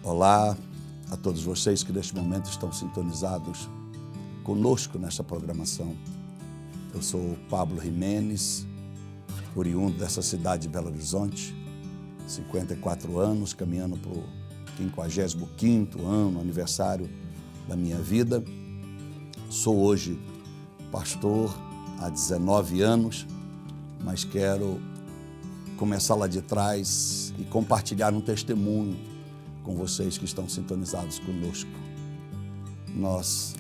Olá a todos vocês que neste momento estão sintonizados conosco nesta programação. Eu sou Pablo Jimenez, oriundo dessa cidade de Belo Horizonte, 54 anos, caminhando para o 55º ano, aniversário da minha vida. Sou hoje pastor há 19 anos, mas quero começar lá de trás e compartilhar um testemunho com vocês que estão sintonizados conosco. Nós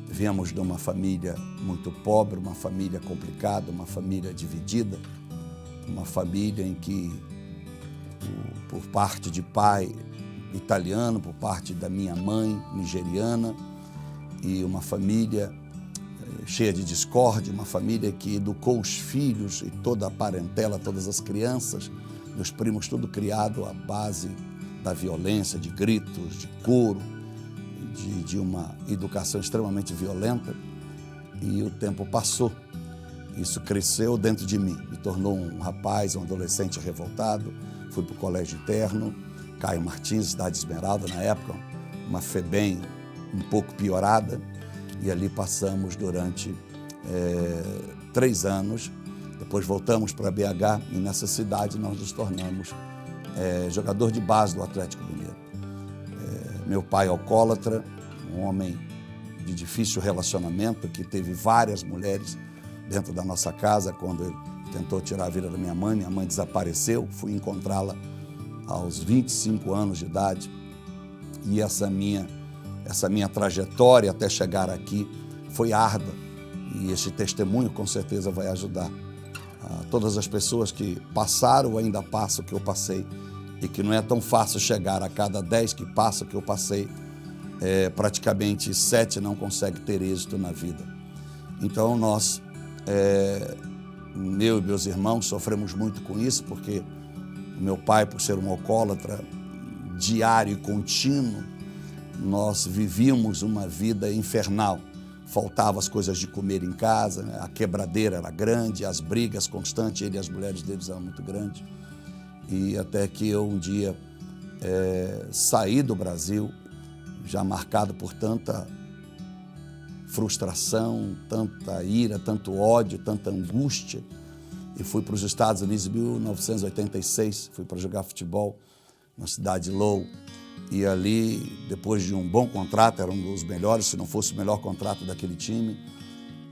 viemos de uma família muito pobre, uma família complicada, uma família dividida, uma família em que, por parte de pai italiano, por parte da minha mãe nigeriana, e uma família cheia de discórdia, uma família que educou os filhos e toda a parentela, todas as crianças, meus primos, tudo criado à base da violência, de gritos, de couro, de uma educação extremamente violenta. E o tempo passou, isso cresceu dentro de mim, me tornou um rapaz, um adolescente revoltado. Fui para o Colégio Interno, Caio Martins, Cidade Esmeralda, na época, uma FEBEM um pouco piorada, e ali passamos durante 3 anos. Depois voltamos para BH e nessa cidade nós nos tornamos jogador de base do Atlético Mineiro. Meu pai alcoólatra, um homem de difícil relacionamento, que teve várias mulheres dentro da nossa casa. Quando ele tentou tirar a vida da minha mãe desapareceu, fui encontrá-la aos 25 anos de idade. E essa minha trajetória até chegar aqui foi árdua, e esse testemunho com certeza vai ajudar a todas as pessoas que passaram ou ainda passam o que eu passei, e que não é tão fácil chegar. A cada 10 que passam o que eu passei, praticamente 7 não conseguem ter êxito na vida. Então nós, eu e meus irmãos, sofremos muito com isso, porque meu pai, por ser um alcoólatra diário e contínuo, nós vivíamos uma vida infernal. Faltavam as coisas de comer em casa, né? A quebradeira era grande, as brigas constantes, ele e as mulheres deles eram muito grandes. E até que eu um dia saí do Brasil, já marcado por tanta frustração, tanta ira, tanto ódio, tanta angústia, e fui para os Estados Unidos em 1986, fui para jogar futebol na cidade de Lowell. E ali, depois de um bom contrato, era um dos melhores, se não fosse o melhor contrato daquele time,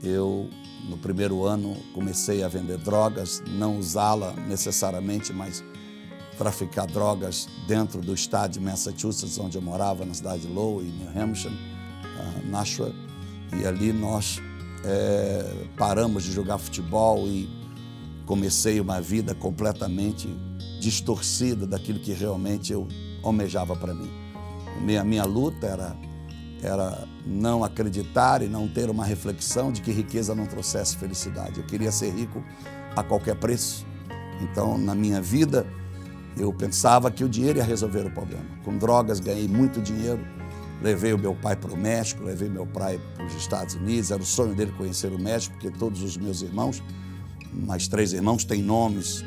eu, no primeiro ano, comecei a vender drogas, não usá-la necessariamente, mas traficar drogas dentro do estado de Massachusetts, onde eu morava, na cidade de Lowell, em New Hampshire, Nashua. E ali nós paramos de jogar futebol e comecei uma vida completamente distorcida daquilo que realmente eu almejava para mim. A minha luta era não acreditar e não ter uma reflexão de que riqueza não trouxesse felicidade. Eu queria ser rico a qualquer preço. Então, na minha vida, eu pensava que o dinheiro ia resolver o problema. Com drogas, ganhei muito dinheiro, levei o meu pai para o México, levei meu pai para os Estados Unidos. Era o sonho dele conhecer o México, porque todos os meus irmãos, mais 3 irmãos, têm nomes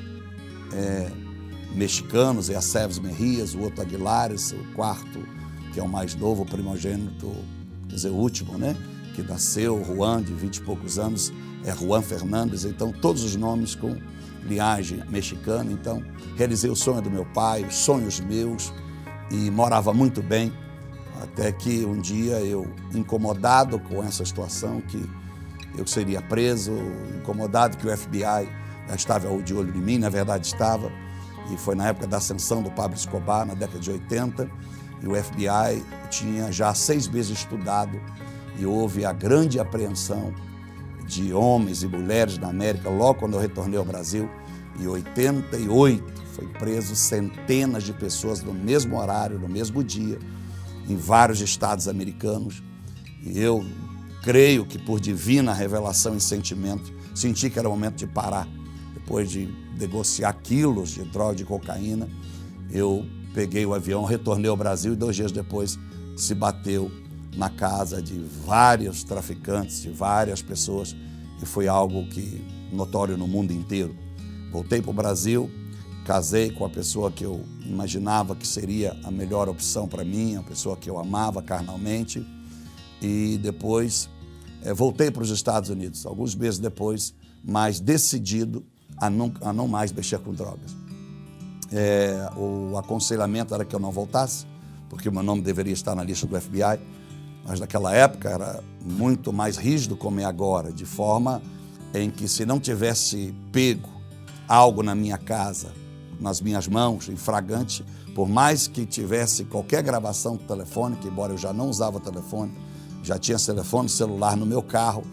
mexicanos, a Seves Mejias, o outro Aguilares, o quarto, que é o mais novo, o primogênito, quer dizer, o último, né? Que nasceu, Juan, de 20 e poucos anos, é Juan Fernandes. Então, todos os nomes com linhagem mexicana. Então, realizei o sonho do meu pai, os sonhos meus, e morava muito bem, até que um dia eu, incomodado com essa situação, que eu seria preso, incomodado que o FBI já estava de olho em mim, na verdade estava, e foi na época da ascensão do Pablo Escobar, na década de 80, e o FBI tinha já 6 meses estudado, e houve a grande apreensão de homens e mulheres na América, logo quando eu retornei ao Brasil. Em 88, foi preso centenas de pessoas no mesmo horário, no mesmo dia, em vários estados americanos. E eu creio que, por divina revelação e sentimento, senti que era o momento de parar. Depois de negociar quilos de droga, de cocaína, eu peguei o avião, retornei ao Brasil, e 2 dias depois se bateu na casa de vários traficantes, de várias pessoas, e foi algo que notório no mundo inteiro. Voltei para o Brasil, casei com a pessoa que eu imaginava que seria a melhor opção para mim, a pessoa que eu amava carnalmente, e depois voltei para os Estados Unidos, alguns meses depois, mas decidido a não mais mexer com drogas. O aconselhamento era que eu não voltasse, porque o meu nome deveria estar na lista do FBI, mas naquela época era muito mais rígido como é agora, de forma em que se não tivesse pego algo na minha casa, nas minhas mãos, em flagrante, por mais que tivesse qualquer gravação telefônica, embora eu já não usava telefone, já tinha telefone celular no meu carro,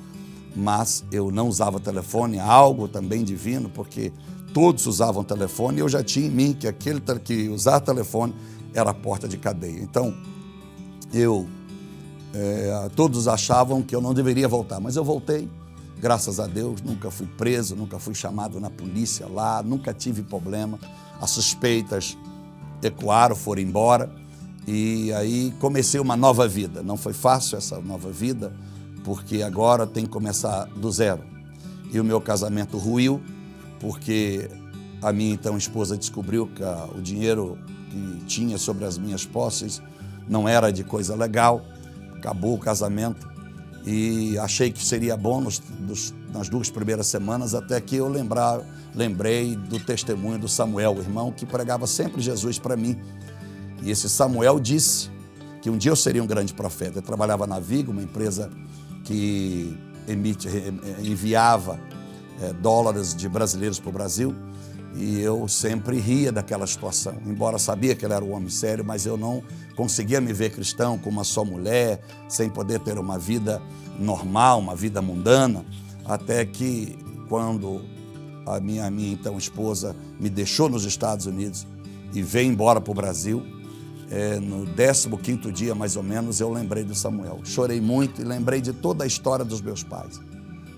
mas eu não usava telefone, algo também divino, porque todos usavam telefone e eu já tinha em mim que usar telefone era a porta de cadeia. Então, todos achavam que eu não deveria voltar, mas eu voltei, graças a Deus, nunca fui preso, nunca fui chamado na polícia lá, nunca tive problema, as suspeitas ecoaram, foram embora e aí comecei uma nova vida. Não foi fácil essa nova vida, porque agora tem que começar do zero. E o meu casamento ruiu, porque a minha então esposa descobriu que o dinheiro que tinha sobre as minhas posses não era de coisa legal, acabou o casamento e achei que seria bom nas 2 primeiras semanas, até que eu lembrei do testemunho do Samuel, o irmão que pregava sempre Jesus para mim. E esse Samuel disse que um dia eu seria um grande profeta. Eu trabalhava na Vigo, uma empresa que enviava dólares de brasileiros para o Brasil, e eu sempre ria daquela situação, embora sabia que ele era um homem sério, mas eu não conseguia me ver cristão com uma só mulher, sem poder ter uma vida normal, uma vida mundana, até que quando a minha então esposa me deixou nos Estados Unidos e veio embora para o Brasil, no 15º dia mais ou menos, eu lembrei do Samuel. Chorei muito e lembrei de toda a história dos meus pais.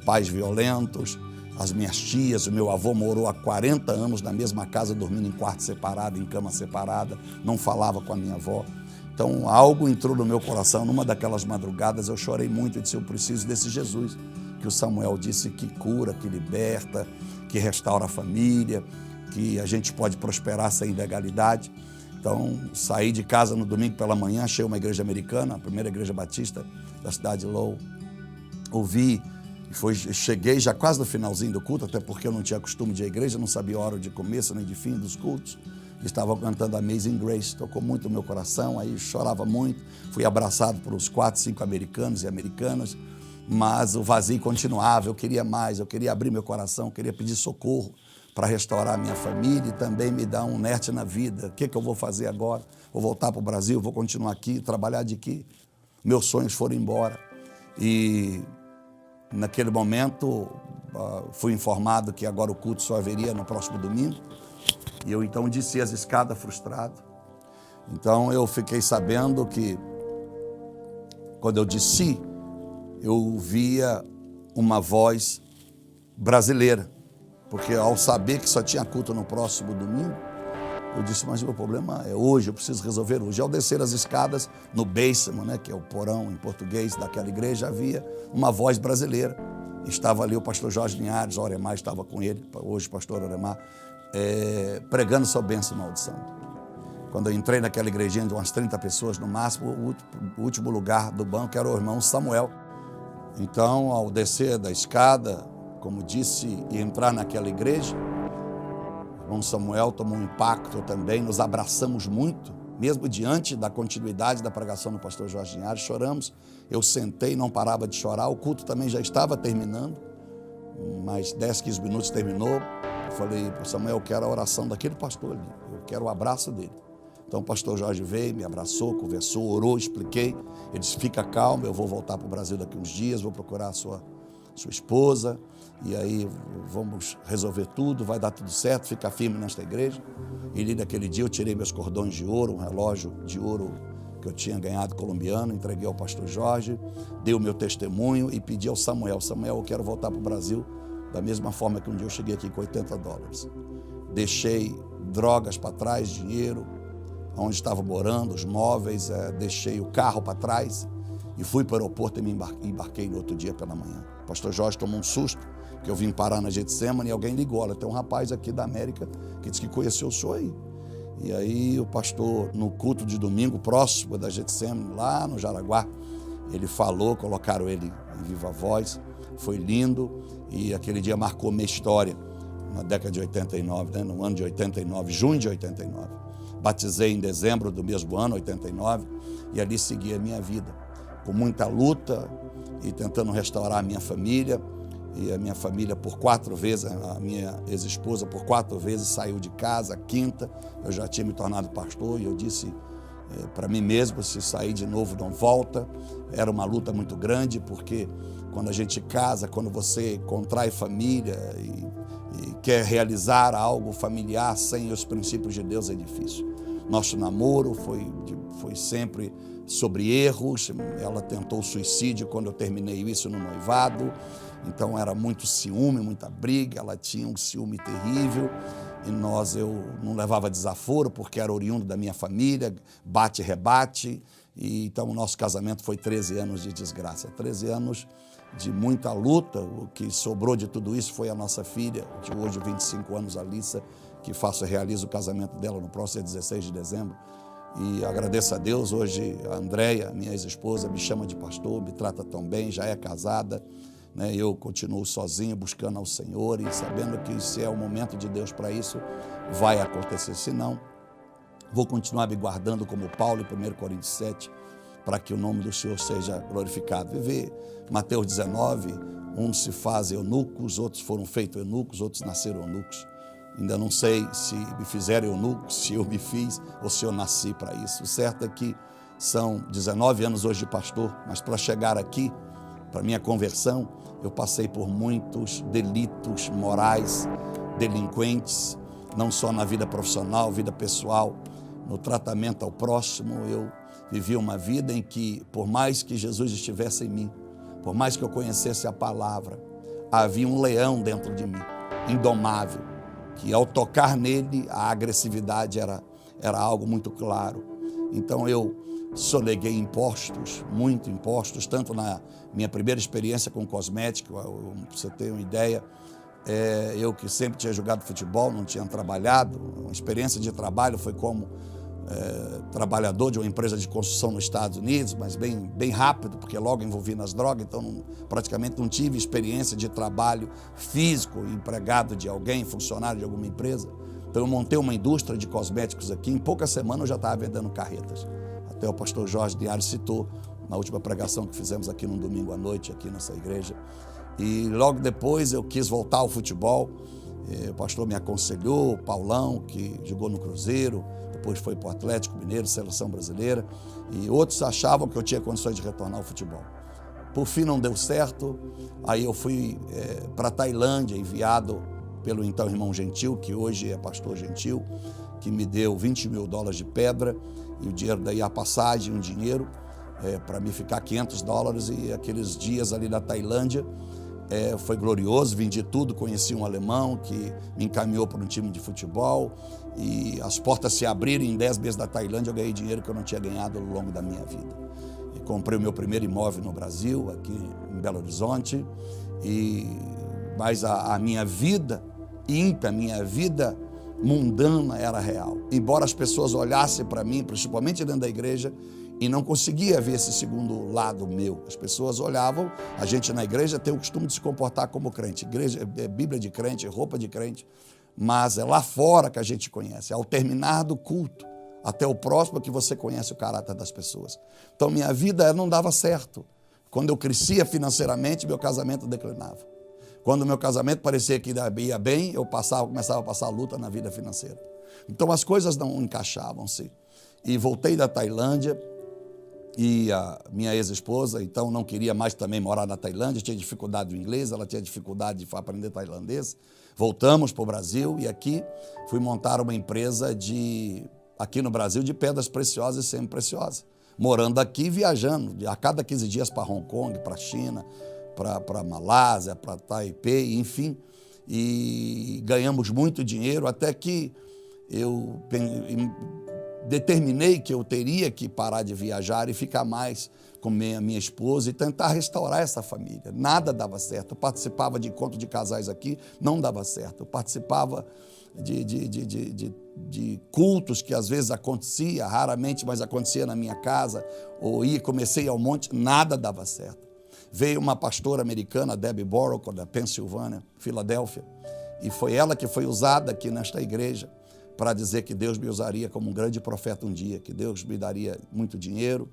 Pais violentos, as minhas tias, o meu avô morou há 40 anos na mesma casa, dormindo em quarto separado, em cama separada, não falava com a minha avó. Então, algo entrou no meu coração. Numa daquelas madrugadas, eu chorei muito e disse, eu preciso desse Jesus, que o Samuel disse que cura, que liberta, que restaura a família, que a gente pode prosperar sem ilegalidade. Então, saí de casa no domingo pela manhã, achei uma igreja americana, a primeira igreja batista da cidade de Lowell. Ouvi, cheguei já quase no finalzinho do culto, até porque eu não tinha costume de ir à igreja, não sabia a hora de começo nem de fim dos cultos. Estava cantando Amazing Grace, tocou muito o meu coração, aí chorava muito, fui abraçado por uns 4, 5 americanos e americanas, mas o vazio continuava, eu queria mais, eu queria abrir meu coração, queria pedir socorro para restaurar a minha família e também me dar um norte na vida. O que eu vou fazer agora? Vou voltar para o Brasil, vou continuar aqui, trabalhar de aqui? Meus sonhos foram embora. E naquele momento fui informado que agora o culto só haveria no próximo domingo. E eu então desci as escadas frustrado. Então eu fiquei sabendo que quando eu desci, eu via uma voz brasileira. Porque ao saber que só tinha culto no próximo domingo, eu disse, mas o meu problema é hoje, eu preciso resolver hoje. Ao descer as escadas, no basement, que é o porão em português daquela igreja, havia uma voz brasileira. Estava ali o pastor Jorge Linhares, o Oremar estava com ele, hoje o pastor Oremar, pregando sobre bênção e maldição. Quando eu entrei naquela igrejinha de umas 30 pessoas no máximo, o último lugar do banco era o irmão Samuel. Então, ao descer da escada, como disse, e entrar naquela igreja, o irmão Samuel tomou um impacto também, nos abraçamos muito, mesmo diante da continuidade da pregação do pastor Jorge Linhares, choramos. Eu sentei, não parava de chorar, o culto também já estava terminando, mas 10, 15 minutos terminou. Eu falei, Samuel, eu quero a oração daquele pastor ali, eu quero o abraço dele. Então o pastor Jorge veio, me abraçou, conversou, orou, expliquei. Ele disse, fica calmo, eu vou voltar para o Brasil daqui uns dias, vou procurar a sua esposa, e aí vamos resolver tudo, vai dar tudo certo, fica firme nesta igreja. E naquele dia eu tirei meus cordões de ouro, um relógio de ouro que eu tinha ganhado colombiano, entreguei ao pastor Jorge, dei o meu testemunho e pedi ao Samuel, eu quero voltar para o Brasil da mesma forma que um dia eu cheguei aqui com $80. Deixei drogas para trás, dinheiro, onde estava morando, os móveis, deixei o carro para trás e fui para o aeroporto e me embarquei no outro dia pela manhã. O pastor Jorge tomou um susto, que eu vim parar na Getsemane e alguém ligou, olha, tem um rapaz aqui da América que disse que conheceu o senhor aí. E aí o pastor, no culto de domingo, próximo da Getsemane, lá no Jaraguá, ele falou, colocaram ele em viva voz, foi lindo, e aquele dia marcou minha história, na década de 89, né? No ano de 89, junho de 89. Batizei em dezembro do mesmo ano, 89, e ali segui a minha vida, com muita luta e tentando restaurar a minha família. E a minha família por 4 vezes, a minha ex-esposa por 4 vezes saiu de casa, a quinta, eu já tinha me tornado pastor e eu disse para mim mesmo, se sair de novo não volta. Era uma luta muito grande, porque quando a gente casa, quando você contrai família e quer realizar algo familiar sem os princípios de Deus é difícil. Nosso namoro foi sempre sobre erros, ela tentou suicídio quando eu terminei isso no noivado, então era muito ciúme, muita briga, ela tinha um ciúme terrível e eu não levava desaforo porque era oriundo da minha família, bate e rebate, e então o nosso casamento foi 13 anos de desgraça, 13 anos de muita luta. O que sobrou de tudo isso foi a nossa filha, de hoje 25 anos, Alissa, que realizo o casamento dela no próximo dia 16 de dezembro. E agradeço a Deus, hoje a Andréia, minha ex-esposa, me chama de pastor, me trata tão bem, já é casada, né? Eu continuo sozinho, buscando ao Senhor e sabendo que se é o momento de Deus para isso, vai acontecer. Se não, vou continuar me guardando como Paulo em 1 Coríntios 7, para que o nome do Senhor seja glorificado. Viver Mateus 19, uns se fazem eunucos, outros foram feitos eunucos, outros nasceram eunucos. Ainda não sei se me fizeram eunuco, se eu me fiz ou se eu nasci para isso. O certo é que são 19 anos hoje de pastor, mas para chegar aqui, para minha conversão, eu passei por muitos delitos morais, delinquentes, não só na vida profissional, vida pessoal, no tratamento ao próximo. Eu vivi uma vida em que, por mais que Jesus estivesse em mim, por mais que eu conhecesse a palavra, havia um leão dentro de mim, indomável, que ao tocar nele, a agressividade era algo muito claro. Então eu soneguei impostos, muito impostos, tanto na minha primeira experiência com cosmético, pra você ter uma ideia, eu que sempre tinha jogado futebol, não tinha trabalhado, uma experiência de trabalho foi como trabalhador de uma empresa de construção nos Estados Unidos, mas bem rápido, porque logo envolvi nas drogas, então praticamente não tive experiência de trabalho físico, empregado de alguém, funcionário de alguma empresa. Então eu montei uma indústria de cosméticos aqui, em poucas semanas eu já estava vendendo carretas. Até o pastor Jorge Diário citou na última pregação que fizemos aqui no domingo à noite, aqui nessa igreja. E logo depois eu quis voltar ao futebol, o pastor me aconselhou, o Paulão, que jogou no Cruzeiro, depois foi para o Atlético Mineiro, seleção brasileira, e outros achavam que eu tinha condições de retornar ao futebol. Por fim não deu certo, aí eu fui para a Tailândia, enviado pelo então irmão Gentil, que hoje é pastor Gentil, que me deu $20 mil de pedra, e o dinheiro daí, a passagem, um dinheiro, para me ficar $500, e aqueles dias ali na Tailândia, foi glorioso, vendi tudo, conheci um alemão que me encaminhou para um time de futebol e as portas se abriram. Em 10 meses da Tailândia eu ganhei dinheiro que eu não tinha ganhado ao longo da minha vida. E comprei o meu primeiro imóvel no Brasil, aqui em Belo Horizonte, mas a minha vida ímpia, a minha vida mundana era real. Embora as pessoas olhassem para mim, principalmente dentro da igreja, e não conseguia ver esse segundo lado meu. As pessoas olhavam, a gente na igreja tem o costume de se comportar como crente. Igreja é Bíblia de crente, é roupa de crente, mas é lá fora que a gente conhece. Ao terminar do culto, até o próximo que você conhece o caráter das pessoas. Então minha vida não dava certo. Quando eu crescia financeiramente, meu casamento declinava. Quando meu casamento parecia que ia bem, eu começava a passar luta na vida financeira. Então as coisas não encaixavam-se. E voltei da Tailândia, e a minha ex-esposa, então, não queria mais também morar na Tailândia, tinha dificuldade do inglês, ela tinha dificuldade de aprender tailandês. Voltamos para o Brasil e aqui fui montar uma empresa aqui no Brasil de pedras preciosas e semi-preciosas. Morando aqui e viajando, a cada 15 dias para Hong Kong, para a China, para Malásia, para Taipei, enfim. E ganhamos muito dinheiro, até que eu determinei que eu teria que parar de viajar e ficar mais com minha esposa e tentar restaurar essa família. Nada dava certo. Eu participava de encontro de casais aqui, não dava certo. Eu participava de cultos que às vezes acontecia, raramente, mas acontecia na minha casa, ou comecei ao monte, nada dava certo. Veio uma pastora americana, Debbie Borrock, da Pensilvânia, Filadélfia, e foi ela que foi usada aqui nesta igreja para dizer que Deus me usaria como um grande profeta um dia, que Deus me daria muito dinheiro,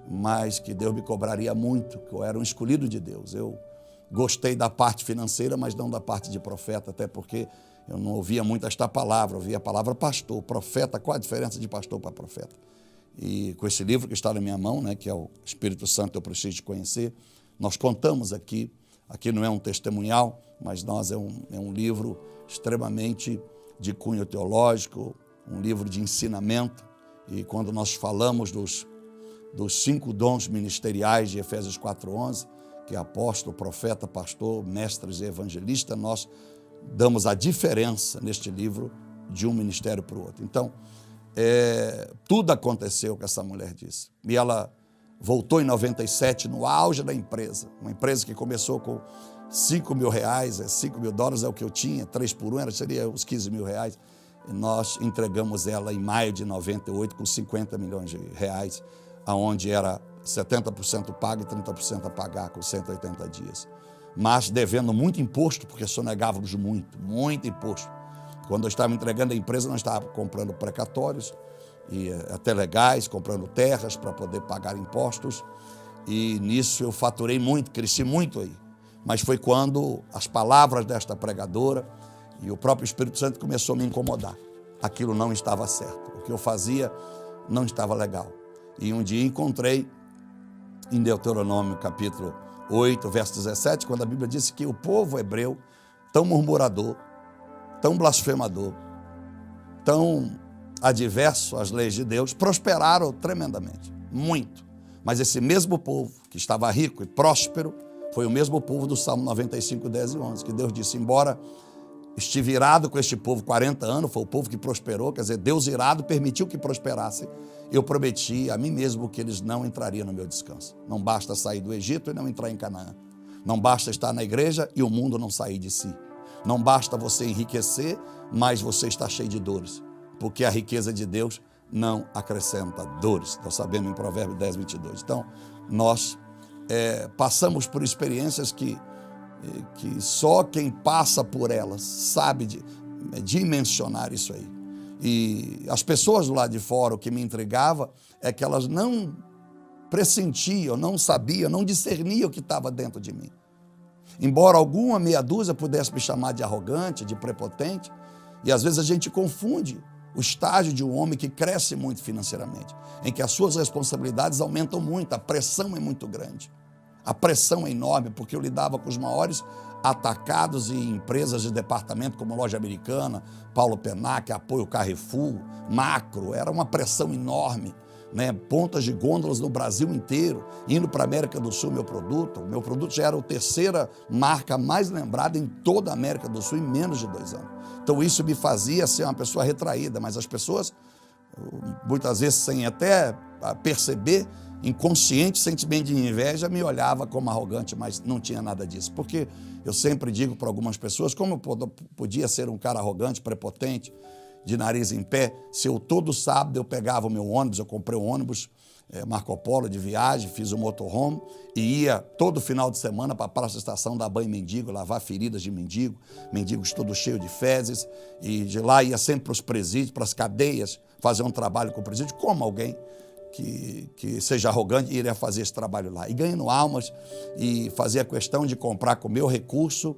mas que Deus me cobraria muito, que eu era um escolhido de Deus. Eu gostei da parte financeira, mas não da parte de profeta, até porque eu não ouvia muito esta palavra, eu ouvia a palavra pastor, profeta. Qual a diferença de pastor para profeta? E com esse livro que está na minha mão, né, que é o Espírito Santo, eu preciso de conhecer, nós contamos aqui não é um testemunhal, mas é um livro extremamente de cunho teológico, um livro de ensinamento, e quando nós falamos dos 5 dons ministeriais de Efésios 4:11, que é apóstolo, profeta, pastor, mestres e evangelista, nós damos a diferença neste livro de um ministério para o outro. Então, tudo aconteceu que essa mulher disse. E ela voltou em 97, no auge da empresa, uma empresa que começou com $5 mil, $5 mil é o que eu tinha, 3 por 1, seria uns $15 mil. E nós entregamos ela em maio de 98 com $50 milhões, onde era 70% pago e 30% a pagar com 180 dias. Mas devendo muito imposto, porque sonegávamos muito imposto. Quando eu estava entregando a empresa, nós estávamos comprando precatórios, e até legais, comprando terras para poder pagar impostos, e nisso eu faturei muito, cresci muito aí. Mas foi quando as palavras desta pregadora e o próprio Espírito Santo começou a me incomodar. Aquilo não estava certo, o que eu fazia não estava legal. E um dia encontrei em Deuteronômio capítulo 8, verso 17, quando a Bíblia disse que o povo hebreu, tão murmurador, tão blasfemador, tão adverso às leis de Deus, prosperaram tremendamente, muito. Mas esse mesmo povo, que estava rico e próspero, foi o mesmo povo do Salmo 95, 10 e 11, que Deus disse, embora estive irado com este povo 40 anos, foi o povo que prosperou, quer dizer, Deus irado permitiu que prosperasse, eu prometi a mim mesmo que eles não entrariam no meu descanso. Não basta sair do Egito e não entrar em Canaã. Não basta estar na igreja e o mundo não sair de si. Não basta você enriquecer, mas você está cheio de dores, porque a riqueza de Deus não acrescenta dores. Nós sabemos em Provérbios 10, 22. Então, nós passamos por experiências que só quem passa por elas sabe dimensionar isso aí. E as pessoas do lado de fora, o que me intrigava é que elas não pressentiam, não sabiam, não discerniam o que estava dentro de mim. Embora alguma meia dúzia pudesse me chamar de arrogante, de prepotente, e às vezes a gente confunde o estágio de um homem que cresce muito financeiramente, em que as suas responsabilidades aumentam muito, a pressão é muito grande. A pressão é enorme, porque eu lidava com os maiores atacados e empresas de departamento, como Loja Americana, Paulo Penac, Apoio Carrefour, Macro, era uma pressão enorme, né? Pontas de gôndolas no Brasil inteiro, indo para a América do Sul, meu produto já era a 3ª marca mais lembrada em toda a América do Sul em menos de 2 anos. Então isso me fazia ser uma pessoa retraída, mas as pessoas, muitas vezes sem até perceber, inconsciente, sentimento de inveja, me olhava como arrogante, mas não tinha nada disso. Porque eu sempre digo para algumas pessoas, como eu podia ser um cara arrogante, prepotente, de nariz em pé, se eu todo sábado eu pegava o meu ônibus, eu comprei um ônibus Marco Polo de viagem, fiz um motorhome e ia todo final de semana para a praça estação dar banho em mendigo, lavar feridas de mendigo, mendigos todos cheios de fezes, e de lá ia sempre para os presídios, para as cadeias, fazer um trabalho com o presídio, como alguém que seja arrogante iria fazer esse trabalho lá. E ganhando almas, e fazia questão de comprar com o meu recurso,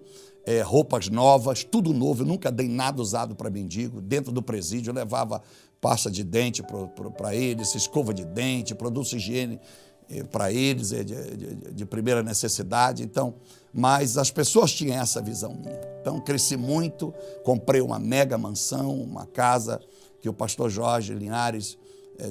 roupas novas, tudo novo, eu nunca dei nada usado para mendigo. Dentro do presídio eu levava pasta de dente para eles, escova de dente, produtos de higiene para eles, de primeira necessidade. Então, mas as pessoas tinham essa visão minha. Então, cresci muito, comprei uma mega mansão, uma casa que o pastor Jorge Linhares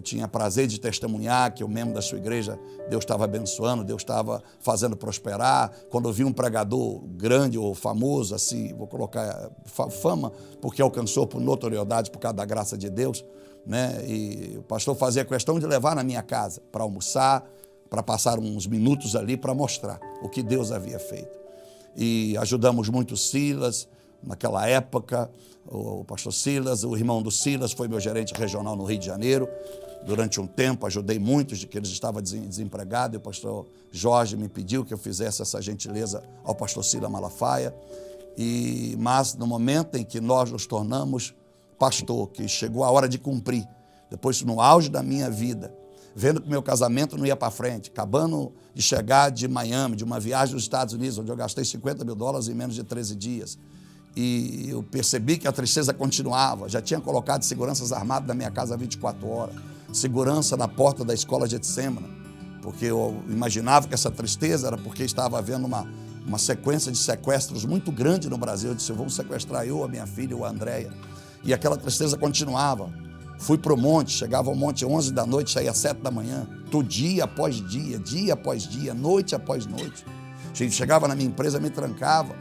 tinha prazer de testemunhar, que o membro da sua igreja, Deus estava abençoando, Deus estava fazendo prosperar. Quando eu vi um pregador grande ou famoso, assim, vou colocar fama, porque alcançou por notoriedade, por causa da graça de Deus, né? E o pastor fazia questão de levar na minha casa para almoçar, para passar uns minutos ali para mostrar o que Deus havia feito. E ajudamos muito o Silas, naquela época, o pastor Silas, o irmão do Silas foi meu gerente regional no Rio de Janeiro. Durante um tempo ajudei muitos de que eles estavam desempregados, e o pastor Jorge me pediu que eu fizesse essa gentileza ao pastor Silas Malafaia. Mas no momento em que nós nos tornamos pastor, que chegou a hora de cumprir, depois no auge da minha vida, vendo que meu casamento não ia para frente, acabando de chegar de Miami, de uma viagem dos Estados Unidos, onde eu gastei $50 mil em menos de 13 dias, e eu percebi que a tristeza continuava. Já tinha colocado seguranças armadas na minha casa 24 horas, segurança na porta da escola Getsemane, porque eu imaginava que essa tristeza era porque estava havendo uma sequência de sequestros muito grande no Brasil. Eu disse, vão sequestrar eu, a minha filha ou a Andréia. E aquela tristeza continuava. Fui para o monte, chegava ao monte 11 da noite, saía 7 da manhã, dia após dia após dia, noite após noite. Chegava na minha empresa, me trancava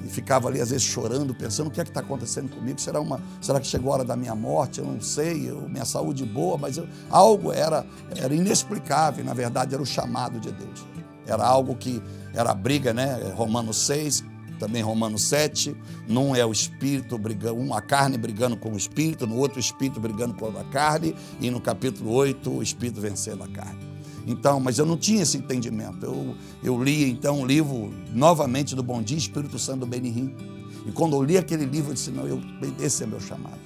e ficava ali às vezes chorando, pensando o que é que está acontecendo comigo, será que chegou a hora da minha morte? Eu não sei, minha saúde boa, mas algo era inexplicável, e na verdade era o chamado de Deus. Era algo que era a briga, né? Romanos 6, também Romanos 7, num é o espírito brigando, a carne brigando com o espírito, no outro o espírito brigando com a carne, e no capítulo 8 o espírito vencendo a carne. Então, mas eu não tinha esse entendimento. Eu li então um livro novamente do Bom Dia Espírito Santo do Benihim, e quando eu li aquele livro eu disse, não, esse é meu chamado.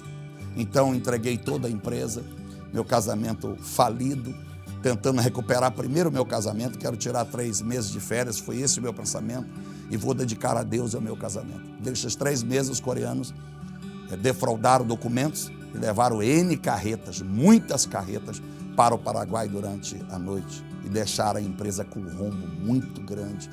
Então entreguei toda a empresa, meu casamento falido, tentando recuperar primeiro o meu casamento, quero tirar 3 meses de férias, foi esse o meu pensamento, e vou dedicar a Deus ao meu casamento. Desses 3 meses, os coreanos defraudaram documentos e levaram N carretas, muitas carretas, para o Paraguai durante a noite, e deixaram a empresa com um rombo muito grande,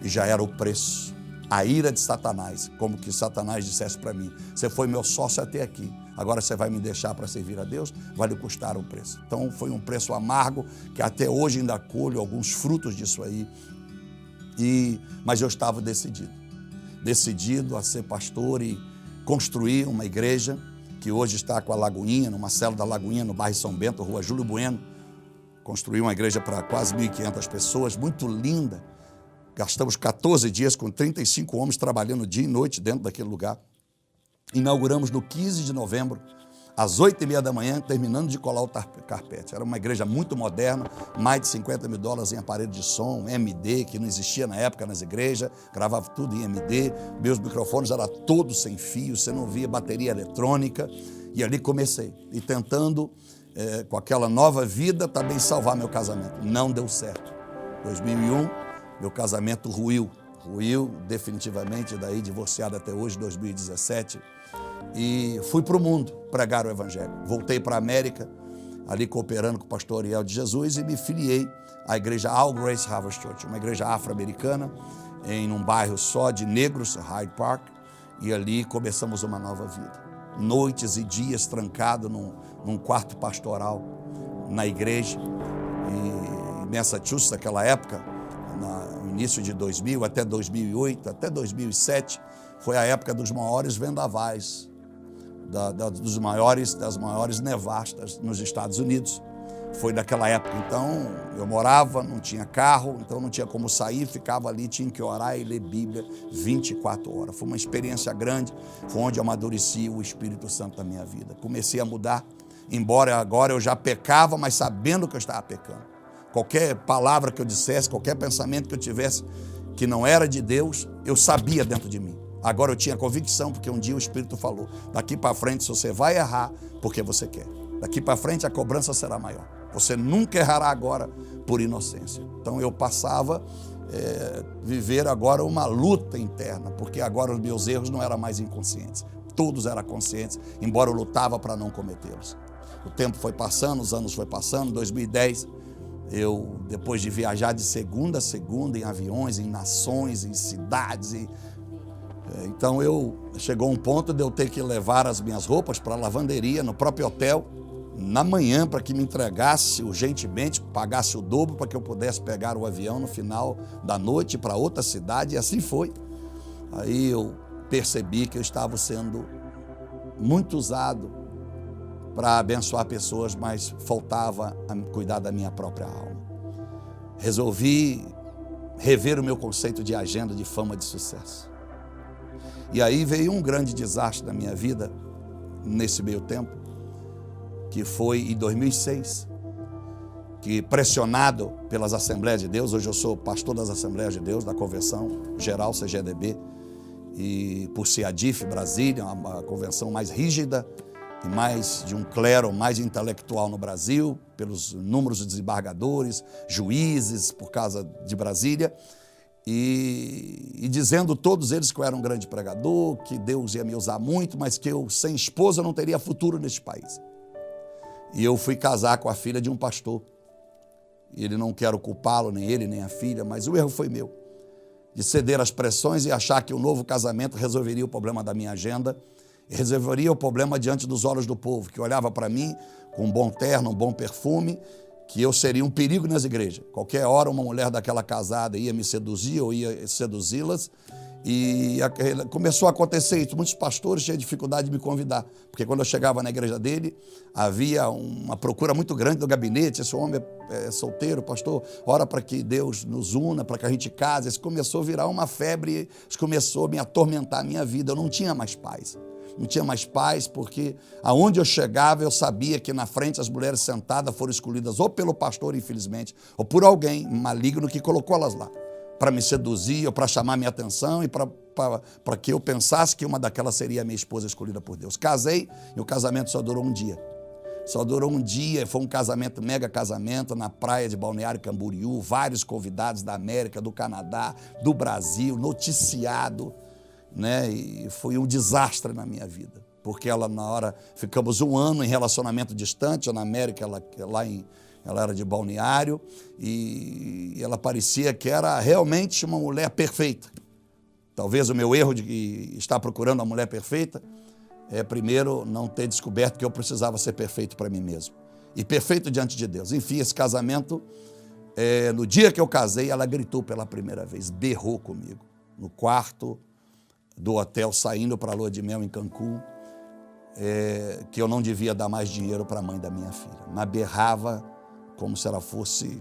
e já era o preço, a ira de Satanás, como que Satanás dissesse para mim, você foi meu sócio até aqui, agora você vai me deixar para servir a Deus, vai lhe custar um preço. Então foi um preço amargo, que até hoje ainda colho alguns frutos disso aí, mas eu estava decidido a ser pastor e construir uma igreja, que hoje está com a Lagoinha, numa célula da Lagoinha, no bairro São Bento, rua Júlio Bueno. Construí uma igreja para quase 1.500 pessoas, muito linda. Gastamos 14 dias com 35 homens trabalhando dia e noite dentro daquele lugar. Inauguramos no 15 de novembro, às 8h30 da manhã, terminando de colar o carpete. Era uma igreja muito moderna, mais de $50 mil em aparelho de som, MD, que não existia na época nas igrejas, gravava tudo em MD, meus microfones eram todos sem fio, você não via bateria eletrônica, e ali comecei, e tentando, com aquela nova vida, também salvar meu casamento. Não deu certo. 2001, meu casamento ruiu definitivamente, daí divorciado até hoje, 2017, e fui para o mundo pregar o Evangelho. Voltei para a América, ali cooperando com o pastor Ariel de Jesus, e me filiei à igreja All Grace Harvest Church, uma igreja afro-americana, em um bairro só de negros, Hyde Park, e ali começamos uma nova vida. Noites e dias trancado num quarto pastoral na igreja, e em Massachusetts, naquela época, no início de 2000 até 2008, até 2007, foi a época dos maiores vendavais, das maiores nevastas nos Estados Unidos. Foi naquela época. Então, eu morava, não tinha carro, então não tinha como sair, ficava ali, tinha que orar e ler Bíblia 24 horas. Foi uma experiência grande, foi onde eu amadureci o Espírito Santo na minha vida. Comecei a mudar, embora agora eu já pecava, mas sabendo que eu estava pecando. Qualquer palavra que eu dissesse, qualquer pensamento que eu tivesse que não era de Deus, eu sabia dentro de mim. Agora eu tinha convicção, porque um dia o Espírito falou, daqui para frente, se você vai errar, porque você quer. Daqui para frente a cobrança será maior. Você nunca errará agora por inocência. Então eu passava a viver agora uma luta interna, porque agora os meus erros não eram mais inconscientes. Todos eram conscientes, embora eu lutava para não cometê-los. O tempo foi passando, os anos foi passando. Em 2010, eu, depois de viajar de segunda a segunda em aviões, em nações, em cidades, então chegou um ponto de eu ter que levar as minhas roupas para a lavanderia no próprio hotel, na manhã, para que me entregasse urgentemente, pagasse o dobro para que eu pudesse pegar o avião no final da noite para outra cidade, e assim foi. Aí eu percebi que eu estava sendo muito usado para abençoar pessoas, mas faltava cuidar da minha própria alma. Resolvi rever o meu conceito de agenda de fama de sucesso. E aí veio um grande desastre na minha vida, nesse meio tempo, que foi em 2006, que pressionado pelas Assembleias de Deus, hoje eu sou pastor das Assembleias de Deus, da Convenção Geral CGDB, e por ser a DIF Brasília, uma convenção mais rígida e mais de um clero mais intelectual no Brasil, pelos números de desembargadores, juízes, por causa de Brasília, e dizendo todos eles que eu era um grande pregador, que Deus ia me usar muito, mas que eu, sem esposa, não teria futuro neste país. E eu fui casar com a filha de um pastor. E ele, não quero culpá-lo, nem ele, nem a filha, mas o erro foi meu, de ceder às pressões e achar que o novo casamento resolveria o problema da minha agenda, e resolveria o problema diante dos olhos do povo, que olhava para mim com um bom terno, um bom perfume, que eu seria um perigo nas igrejas. Qualquer hora uma mulher daquela casada ia me seduzir ou ia seduzi-las, e começou a acontecer isso. Muitos pastores tinham dificuldade de me convidar, porque quando eu chegava na igreja dele, havia uma procura muito grande do gabinete. Esse homem é solteiro, pastor, ora para que Deus nos una, para que a gente case. Isso começou a virar uma febre, isso começou a me atormentar a minha vida. Eu não tinha mais paz. Não tinha mais paz, porque aonde eu chegava, eu sabia que na frente as mulheres sentadas foram escolhidas ou pelo pastor, infelizmente, ou por alguém maligno que colocou elas lá, para me seduzir ou para chamar minha atenção e para que eu pensasse que uma daquelas seria a minha esposa escolhida por Deus. Casei e o casamento só durou um dia. Só durou um dia, foi um casamento, mega casamento, na praia de Balneário Camboriú, vários convidados da América, do Canadá, do Brasil, noticiado, né? E foi um desastre na minha vida, porque ela, na hora, ficamos um ano em relacionamento distante, eu na América, ela era de Balneário, e ela parecia que era realmente uma mulher perfeita. Talvez o meu erro de estar procurando a mulher perfeita é, primeiro, não ter descoberto que eu precisava ser perfeito para mim mesmo. E perfeito diante de Deus. Enfim, esse casamento, no dia que eu casei, ela gritou pela primeira vez, berrou comigo, no quarto do hotel, saindo para a lua de mel em Cancún, que eu não devia dar mais dinheiro para a mãe da minha filha. Mas berrava como se ela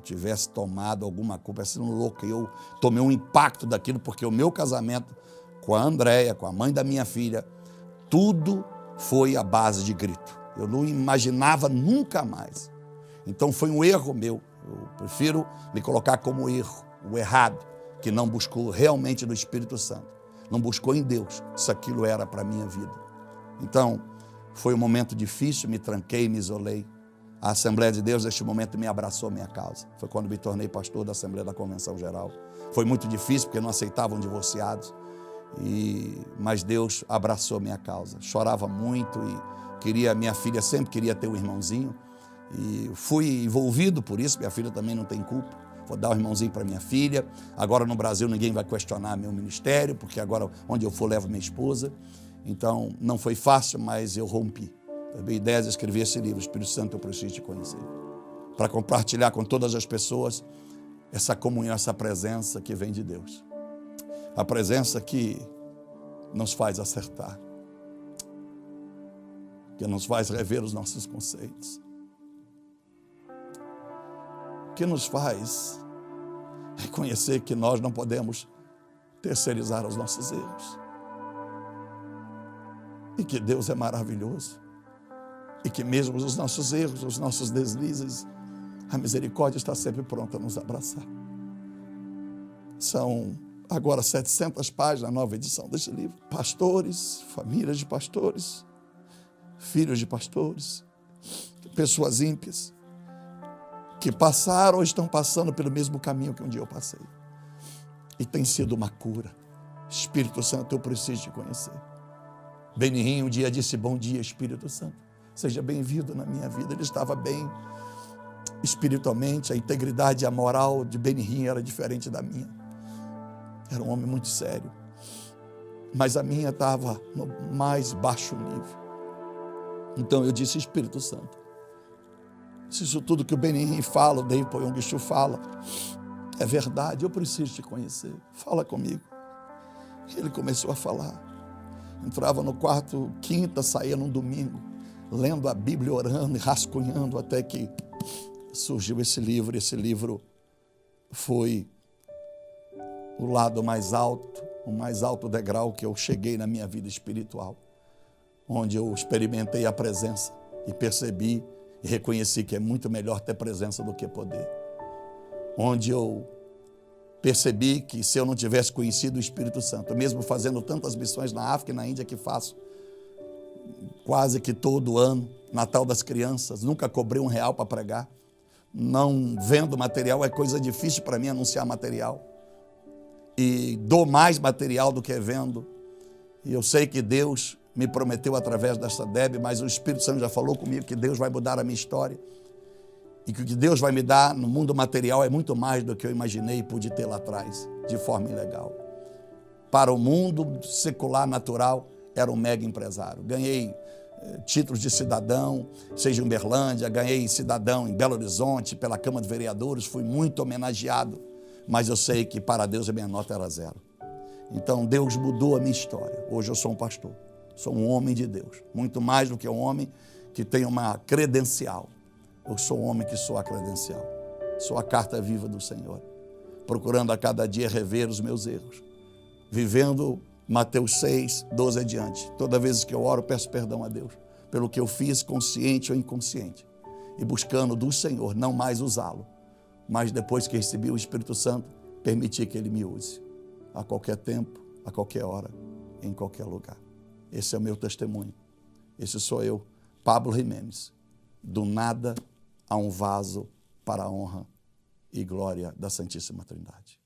tivesse tomado alguma culpa, sendo louca. Eu tomei um impacto daquilo, porque o meu casamento com a Andréia, com a mãe da minha filha, tudo foi à base de grito. Eu não imaginava nunca mais. Então foi um erro meu. Eu prefiro me colocar como erro, o errado, que não buscou realmente no Espírito Santo. Não buscou em Deus se aquilo era para a minha vida. Então, foi um momento difícil, me tranquei, me isolei. A Assembleia de Deus, neste momento, me abraçou a minha causa. Foi quando me tornei pastor da Assembleia da Convenção Geral. Foi muito difícil, porque não aceitavam divorciados. Mas Deus abraçou a minha causa. Chorava muito e minha filha sempre queria ter um irmãozinho. E fui envolvido por isso, minha filha também não tem culpa. Vou dar um irmãozinho para minha filha. Agora no Brasil ninguém vai questionar meu ministério, porque agora onde eu for levo minha esposa. Então não foi fácil, mas eu rompi. Eu tive ideia de escrever esse livro, Espírito Santo, eu preciso te conhecer. Para compartilhar com todas as pessoas essa comunhão, essa presença que vem de Deus. A presença que nos faz acertar. Que nos faz rever os nossos conceitos. Que nos faz reconhecer que nós não podemos terceirizar os nossos erros. E que Deus é maravilhoso. E que mesmo os nossos erros, os nossos deslizes, a misericórdia está sempre pronta a nos abraçar. São agora 700 páginas, a nova edição deste livro. Pastores, famílias de pastores, filhos de pastores, pessoas ímpias, que passaram ou estão passando pelo mesmo caminho que um dia eu passei. E tem sido uma cura. Espírito Santo, eu preciso te conhecer. Benihim um dia disse, bom dia, Espírito Santo. Seja bem-vindo na minha vida. Ele estava bem espiritualmente, a integridade e a moral de Benihim era diferente da minha. Era um homem muito sério. Mas a minha estava no mais baixo nível. Então eu disse, Espírito Santo, se isso tudo que o Benihim fala, o Dei Poyong Chu fala, é verdade, eu preciso te conhecer. Fala comigo. Ele começou a falar. Entrava no quarto quinta, saía num domingo. lendo a Bíblia, orando e rascunhando, até que surgiu esse livro. Esse livro foi o lado mais alto, o mais alto degrau que eu cheguei na minha vida espiritual, onde eu experimentei a presença e percebi e reconheci que é muito melhor ter presença do que poder. Onde eu percebi que se eu não tivesse conhecido o Espírito Santo, mesmo fazendo tantas missões na África e na Índia que faço, quase que todo ano, Natal das Crianças, nunca cobrei R$1 para pregar, não vendo material, é coisa difícil para mim anunciar material, e dou mais material do que vendo, e eu sei que Deus me prometeu através dessa Deb, mas o Espírito Santo já falou comigo que Deus vai mudar a minha história, e que o que Deus vai me dar no mundo material é muito mais do que eu imaginei e pude ter lá atrás, de forma ilegal. Para o mundo secular, natural, era um mega empresário. Ganhei títulos de cidadão, seja em Uberlândia, ganhei cidadão em Belo Horizonte, pela Câmara de Vereadores, fui muito homenageado, mas eu sei que para Deus a minha nota era 0. Então Deus mudou a minha história. Hoje eu sou um pastor, sou um homem de Deus, muito mais do que um homem que tem uma credencial. Eu sou um homem que sou a credencial, sou a carta viva do Senhor, procurando a cada dia rever os meus erros, vivendo Mateus 6, 12 adiante. Toda vez que eu oro, peço perdão a Deus pelo que eu fiz, consciente ou inconsciente, e buscando do Senhor não mais usá-lo, mas depois que recebi o Espírito Santo, permitir que Ele me use, a qualquer tempo, a qualquer hora, em qualquer lugar. Esse é o meu testemunho. Esse sou eu, Pablo Jimenez, do nada a um vaso para a honra e glória da Santíssima Trindade.